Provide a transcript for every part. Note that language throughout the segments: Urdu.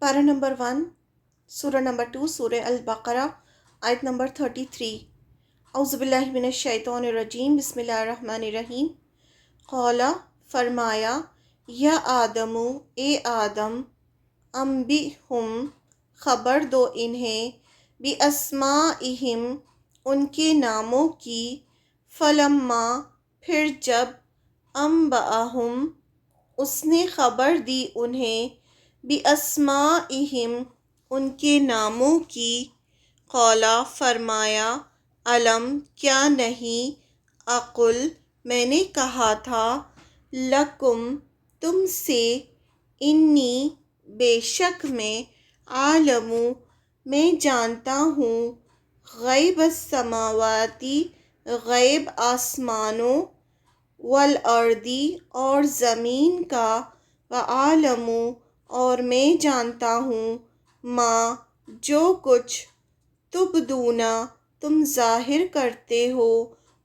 Para number 1, Surah number 2, Surah Al-Baqarah, ayat number 33. Auzubillahi minash shaitanir rajim, Bismillahirrahmanirrahim. Qala, فرمایا، یا آدمو، اے آدم، انبئہم، خبر دو انہیں، بِأَسْمَائِہِم، ان کے ناموں کی، فلما، پھر جب، انبأہم، اس نے خبر دی انہیں، بِأَسْمَائِہِم، ان کے ناموں کی، قالا، فرمایا، علم، کیا نہیں، اقل، میں نے کہا تھا، لکم، تم سے، انی، بے شک میں، عالمو، میں جانتا ہوں، غیب السماواتی، غیب آسمانوں، والارضی، اور زمین کا، وعالمو، اور میں جانتا ہوں، ما، جو کچھ، تبدونا، تم ظاہر کرتے ہو،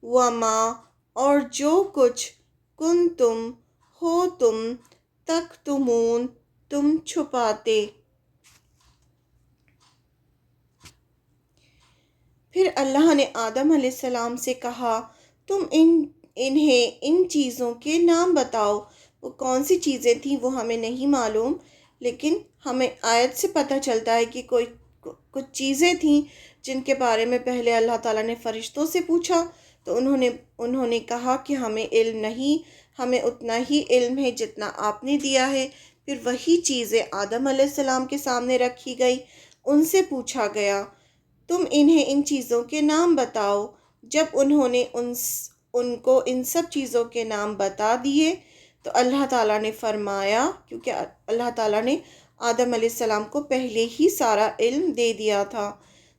وما، اور جو کچھ، کنتم، ہو تم، تکتمون، تم چھپاتے۔ پھر اللہ نے آدم علیہ السلام سے کہا، تم انہیں ان چیزوں کے نام بتاؤ۔ وہ کون سی چیزیں تھیں وہ ہمیں نہیں معلوم، لیکن ہمیں آیت سے پتہ چلتا ہے کہ کچھ چیزیں تھیں جن کے بارے میں پہلے اللہ تعالیٰ نے فرشتوں سے پوچھا، تو انہوں نے کہا کہ ہمیں علم نہیں، ہمیں اتنا ہی علم ہے جتنا آپ نے دیا ہے۔ پھر وہی چیزیں آدم علیہ السلام کے سامنے رکھی گئی، ان سے پوچھا گیا، تم انہیں ان چیزوں کے نام بتاؤ۔ جب انہوں نے ان کو ان سب چیزوں کے نام بتا دیے تو اللہ تعالیٰ نے فرمایا، کیونکہ اللہ تعالیٰ نے آدم علیہ السلام کو پہلے ہی سارا علم دے دیا تھا،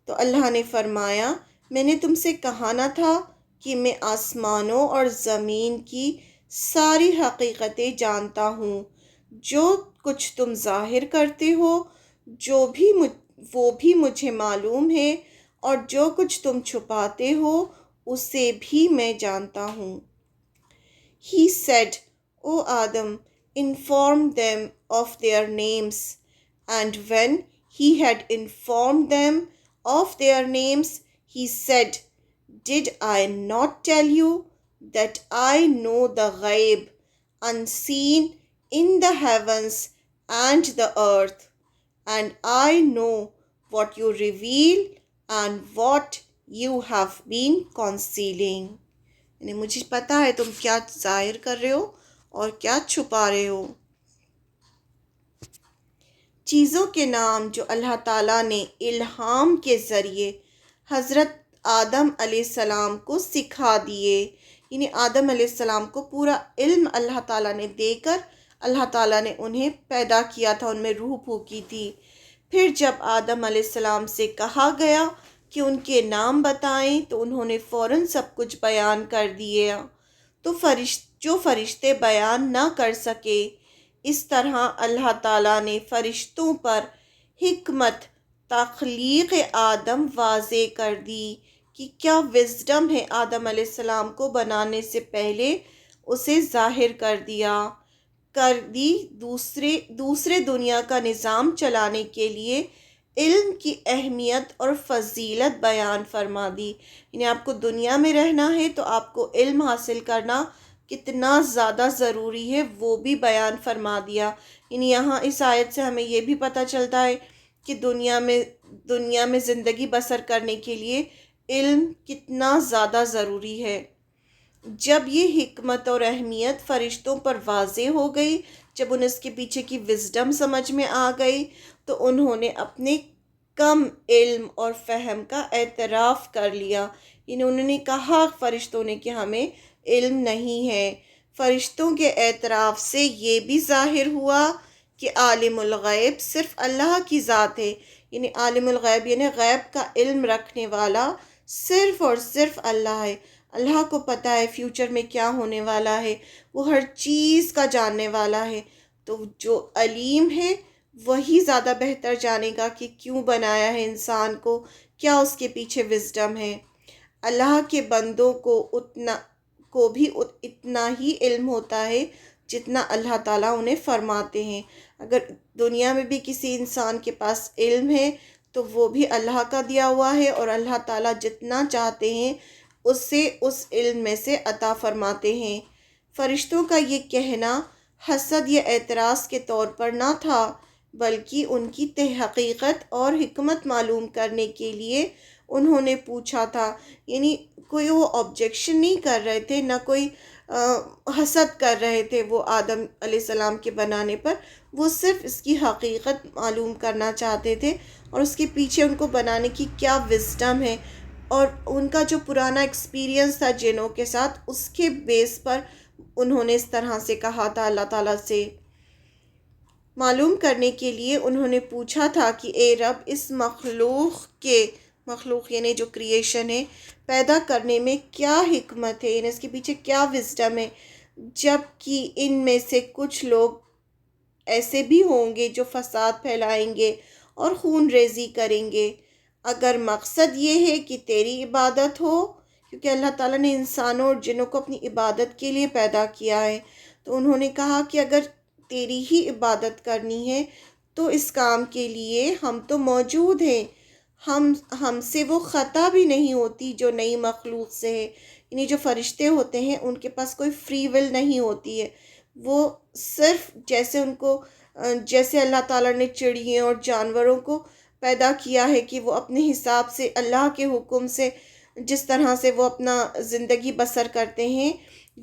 تو اللہ نے فرمایا، میں نے تم سے کہا نہ تھا کہ میں آسمانوں اور زمین کی ساری حقیقتیں جانتا ہوں، جو کچھ تم ظاہر کرتے ہو، وہ بھی مجھے معلوم ہے، اور جو کچھ تم چھپاتے ہو اسے بھی میں جانتا ہوں۔ He said, O Adam, inform them of their names. And when he had informed them of their names, he said, Did I not tell you that I know the ghaib, unseen in the heavens and the earth, and I know what you reveal and what you have been concealing. یعنی مجھے پتا ہے تم کیا ظاہر کر رہے ہو اور کیا چھپا رہے ہو۔ چیزوں کے نام جو اللہ تعالیٰ نے الہام کے ذریعے حضرت آدم علیہ السلام کو سکھا دیے، یعنی آدم علیہ السلام کو پورا علم اللہ تعالیٰ نے دے کر اللہ تعالیٰ نے انہیں پیدا کیا تھا، ان میں روح پھونکی تھی۔ پھر جب آدم علیہ السلام سے کہا گیا کہ ان کے نام بتائیں تو انہوں نے فوراً سب کچھ بیان کر دیا، تو جو فرشتے بیان نہ کر سکے، اس طرح اللہ تعالیٰ نے فرشتوں پر حکمت تخلیق آدم واضح کر دی کہ کیا وزڈم ہے آدم علیہ السلام کو بنانے سے پہلے اسے ظاہر کر دی دوسرے دنیا کا نظام چلانے کے لیے علم کی اہمیت اور فضیلت بیان فرما دی۔ یعنی آپ کو دنیا میں رہنا ہے تو آپ کو علم حاصل کرنا کتنا زیادہ ضروری ہے وہ بھی بیان فرما دیا۔ یعنی یہاں اس آیت سے ہمیں یہ بھی پتہ چلتا ہے کہ دنیا میں زندگی بسر کرنے کے لیے علم کتنا زیادہ ضروری ہے۔ جب یہ حکمت اور اہمیت فرشتوں پر واضح ہو گئی، جب انہیں اس کے پیچھے کی وزڈم سمجھ میں آ گئی، تو انہوں نے اپنے کم علم اور فہم کا اعتراف کر لیا۔ یعنی انہوں نے کہا فرشتوں نے کہ ہمیں علم نہیں ہے۔ فرشتوں کے اعتراف سے یہ بھی ظاہر ہوا کہ عالم الغیب صرف اللہ کی ذات ہے۔ یعنی عالم الغیب یعنی غیب کا علم رکھنے والا صرف اور صرف اللہ ہے۔ اللہ کو پتہ ہے فیوچر میں کیا ہونے والا ہے، وہ ہر چیز کا جاننے والا ہے، تو جو علیم ہے وہی زیادہ بہتر جانے گا کہ کیوں بنایا ہے انسان کو، کیا اس کے پیچھے وزڈم ہے۔ اللہ کے بندوں کو بھی اتنا ہی علم ہوتا ہے جتنا اللہ تعالیٰ انہیں فرماتے ہیں۔ اگر دنیا میں بھی کسی انسان کے پاس علم ہے تو وہ بھی اللہ کا دیا ہوا ہے، اور اللہ تعالیٰ جتنا چاہتے ہیں اس سے اس علم میں سے عطا فرماتے ہیں۔ فرشتوں کا یہ کہنا حسد یا اعتراض کے طور پر نہ تھا، بلکہ ان کی حقیقت اور حکمت معلوم کرنے کے لیے انہوں نے پوچھا تھا۔ یعنی کوئی وہ آبجیکشن نہیں کر رہے تھے، نہ کوئی حسد کر رہے تھے وہ آدم علیہ السلام کے بنانے پر، وہ صرف اس کی حقیقت معلوم کرنا چاہتے تھے اور اس کے پیچھے ان کو بنانے کی کیا وزڈم ہے، اور ان کا جو پرانا ایکسپیرینس تھا جنوں کے ساتھ، اس کے بیس پر انہوں نے اس طرح سے کہا تھا۔ اللہ تعالیٰ سے معلوم کرنے کے لیے انہوں نے پوچھا تھا کہ اے رب، اس مخلوق یعنی جو کریشن ہے پیدا کرنے میں کیا حکمت ہے، یعنی اس کے پیچھے کیا وزڈم ہے، جب کہ ان میں سے کچھ لوگ ایسے بھی ہوں گے جو فساد پھیلائیں گے اور خون ریزی کریں گے۔ اگر مقصد یہ ہے کہ تیری عبادت ہو، کیونکہ اللہ تعالیٰ نے انسانوں اور جنوں کو اپنی عبادت کے لیے پیدا کیا ہے، تو انہوں نے کہا کہ اگر تیری ہی عبادت کرنی ہے تو اس کام کے لیے ہم تو موجود ہیں، ہم سے وہ خطا بھی نہیں ہوتی جو نئی مخلوق سے ہے۔ یعنی جو فرشتے ہوتے ہیں ان کے پاس کوئی فری ول نہیں ہوتی ہے، وہ صرف جیسے اللہ تعالیٰ نے چڑیوں اور جانوروں کو پیدا کیا ہے کہ وہ اپنے حساب سے اللہ کے حکم سے جس طرح سے وہ اپنا زندگی بسر کرتے ہیں،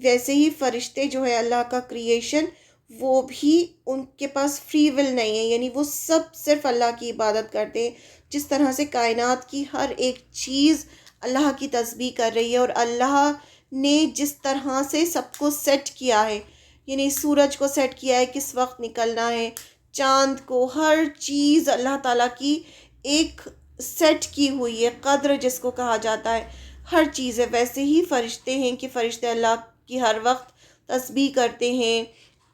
ویسے ہی فرشتے جو ہے اللہ کا کریشن، وہ بھی ان کے پاس فری ول نہیں ہے، یعنی وہ سب صرف اللہ کی عبادت کرتے ہیں۔ جس طرح سے کائنات کی ہر ایک چیز اللہ کی تسبیح کر رہی ہے، اور اللہ نے جس طرح سے سب کو سیٹ کیا ہے، یعنی سورج کو سیٹ کیا ہے کس وقت نکلنا ہے، چاند کو، ہر چیز اللہ تعالیٰ کی ایک سیٹ کی ہوئی ہے، قدر جس کو کہا جاتا ہے، ہر چیز ہے۔ ویسے ہی فرشتے ہیں کہ فرشتے اللہ کی ہر وقت تسبیح کرتے ہیں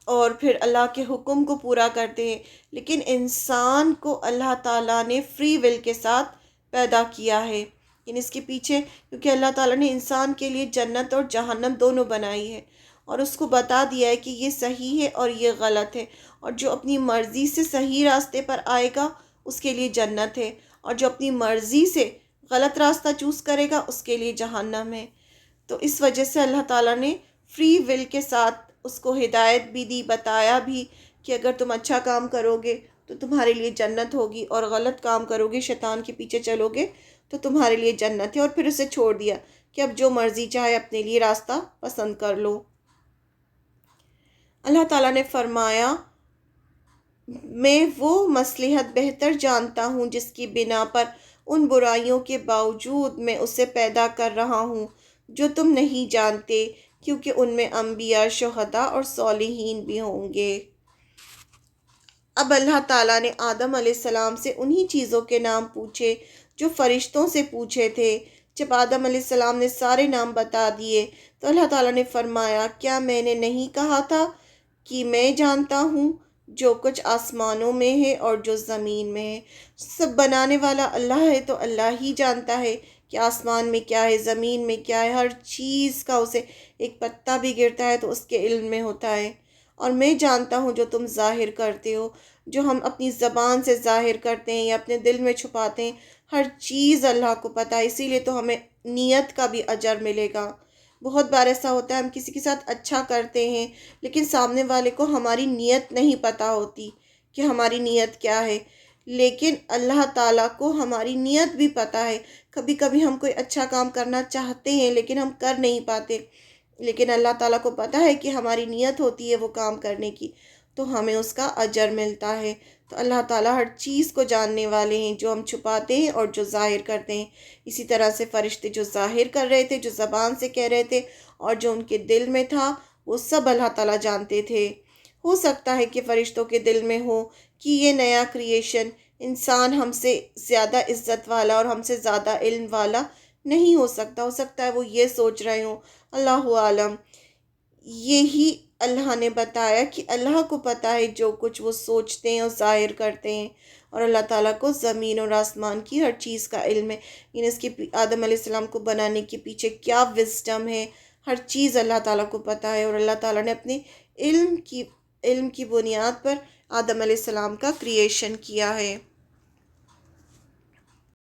اور پھر اللہ کے حکم کو پورا کرتے ہیں، لیکن انسان کو اللہ تعالیٰ نے فری ول کے ساتھ پیدا کیا ہے۔ یعنی اس کے پیچھے کیونکہ اللہ تعالیٰ نے انسان کے لیے جنت اور جہنم دونوں بنائی ہے، اور اس کو بتا دیا ہے کہ یہ صحیح ہے اور یہ غلط ہے، اور جو اپنی مرضی سے صحیح راستے پر آئے گا اس کے لیے جنت ہے، اور جو اپنی مرضی سے غلط راستہ چوز کرے گا اس کے لیے جہنم ہے۔ تو اس وجہ سے اللہ تعالیٰ نے فری ول کے ساتھ اس کو ہدایت بھی دی، بتایا بھی کہ اگر تم اچھا کام کرو گے تو تمہارے لیے جنت ہوگی، اور غلط کام کرو گے، شیطان کے پیچھے چلو گے تو تمہارے لیے جنت ہے، اور پھر اسے چھوڑ دیا کہ اب جو مرضی چاہے اپنے لیے راستہ پسند کر لو۔ اللہ تعالیٰ نے فرمایا، میں وہ مصلحت بہتر جانتا ہوں جس کی بنا پر ان برائیوں کے باوجود میں اسے پیدا کر رہا ہوں جو تم نہیں جانتے، کیونکہ ان میں انبیاء، شہداء اور صالحین بھی ہوں گے۔ اب اللہ تعالیٰ نے آدم علیہ السلام سے انہی چیزوں کے نام پوچھے جو فرشتوں سے پوچھے تھے۔ جب آدم علیہ السلام نے سارے نام بتا دیے تو اللہ تعالیٰ نے فرمایا، کیا میں نے نہیں کہا تھا کہ میں جانتا ہوں جو کچھ آسمانوں میں ہے اور جو زمین میں ہے؟ سب بنانے والا اللہ ہے، تو اللہ ہی جانتا ہے کہ آسمان میں کیا ہے، زمین میں کیا ہے، ہر چیز کا اسے ایک پتا بھی گرتا ہے تو اس کے علم میں ہوتا ہے۔ اور میں جانتا ہوں جو تم ظاہر کرتے ہو، جو ہم اپنی زبان سے ظاہر کرتے ہیں یا اپنے دل میں چھپاتے ہیں، ہر چیز اللہ کو پتہ ہے، اسی لیے تو ہمیں نیت کا بھی اجر ملے گا۔ بہت بار ایسا ہوتا ہے ہم کسی کے ساتھ اچھا کرتے ہیں لیکن سامنے والے کو ہماری نیت نہیں پتہ ہوتی کہ ہماری نیت کیا ہے، لیکن اللہ تعالیٰ کو ہماری نیت بھی پتہ ہے۔ کبھی کبھی ہم کوئی اچھا کام کرنا چاہتے ہیں لیکن ہم کر نہیں پاتے، لیکن اللہ تعالیٰ کو پتہ ہے کہ ہماری نیت ہوتی ہے وہ کام کرنے کی، تو ہمیں اس کا اجر ملتا ہے۔ تو اللہ تعالیٰ ہر چیز کو جاننے والے ہیں، جو ہم چھپاتے ہیں اور جو ظاہر کرتے ہیں۔ اسی طرح سے فرشتے جو ظاہر کر رہے تھے، جو زبان سے کہہ رہے تھے، اور جو ان کے دل میں تھا، وہ سب اللہ تعالیٰ جانتے تھے۔ ہو سکتا ہے کہ فرشتوں کے دل میں ہو کہ یہ نیا کریشن انسان ہم سے زیادہ عزت والا اور ہم سے زیادہ علم والا نہیں ہو سکتا ہے وہ یہ سوچ رہے ہوں، اللہ عالم۔ یہی اللہ نے بتایا کہ اللہ کو پتہ ہے جو کچھ وہ سوچتے ہیں اور ظاہر کرتے ہیں، اور اللہ تعالیٰ کو زمین اور آسمان کی ہر چیز کا علم ہے۔ یعنی اس کے آدم علیہ السلام کو بنانے کے پیچھے کیا وزڈم ہے، ہر چیز اللہ تعالیٰ کو پتہ ہے، اور اللہ تعالیٰ نے اپنے علم کی بنیاد پر آدم علیہ السلام کا کریشن کیا ہے۔